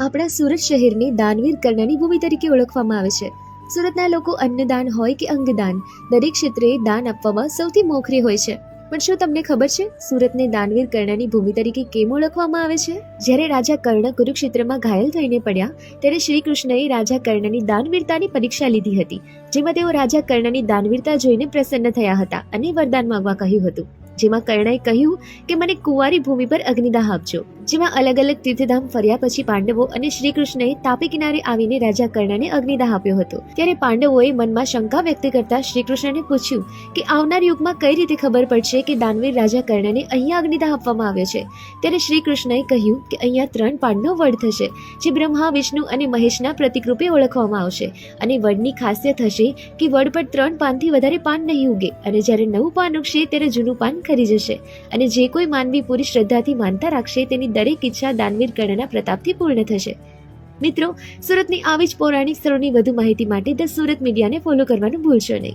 આપણા સુરત શહેરને દાનવીર કર્ણની ભૂમિ તરીકે ઓળખવામાં આવે છે. સુરતના લોકો અન્નદાન હોય કે અંગદાન, દરેક ક્ષેત્રે દાન આપવામાં સૌથી મોખરે હોય છે. પણ શું તમને ખબર છે સુરતને દાનવીર કર્ણની ભૂમિ તરીકે કેમ ઓળખવામાં આવે છે? જ્યારે રાજા કર્ણ કુરુક્ષેત્રમાં ઘાયલ થઈને પડ્યા ત્યારે શ્રી કૃષ્ણએ રાજા કર્ણની દાનવીરતાની પરીક્ષા લીધી હતી, જેમાં તેઓ રાજા કર્ણની દાનવીરતા જોઈને પ્રસન્ન થયા હતા અને વરદાન માંગવા કહ્યું હતું. જેમાં કર્ણએ કહ્યું કે મને કુંવારી ભૂમિ પર અગ્નિદાહ આપજો. જેમાં અલગ અલગ તીર્થધામ ફર્યા પછી પાંડવો અને શ્રી કૃષ્ણએ તાપી કિનારે આવીને રાજા કર્ણને અગ્નિદાહ આપ્યો હતો. ત્યારે પાંડવોએ મનમાં શંકા વ્યક્ત કરતા શ્રી કૃષ્ણને પૂછ્યું કે આવનાર યુગમાં કઈ રીતે ખબર પડશે કે દાનવીર રાજા કર્ણને અહીંયા અગ્નિદાહ આપવામાં આવ્યો છે. ત્યારે શ્રી કૃષ્ણએ કહ્યું કે અહીંયા 3 પાનનો વડ થશે, જે બ્રહ્મા, વિષ્ણુ અને મહેશના પ્રતિકરૂપે ઓળખવામાં આવશે. અને વડની ખાસિયત હશે કે વડ પર 3 પાનથી વધારે પાન નહીં ઉગે, અને જ્યારે નવું પાન ઉગશે ત્યારે જૂનું પાન ખરી જશે. અને જે કોઈ માનવી પૂરી શ્રદ્ધાથી માનતા રાખશે તેની દરેક ઈચ્છા દાનવીર કર્ણના પ્રતાપથી પૂર્ણ થશે. મિત્રો, સુરતની આવી જ પૌરાણિક સ્થળોની વધુ માહિતી માટે ધ સુરત મીડિયાને ફોલો કરવાનું ભૂલશો નહીં.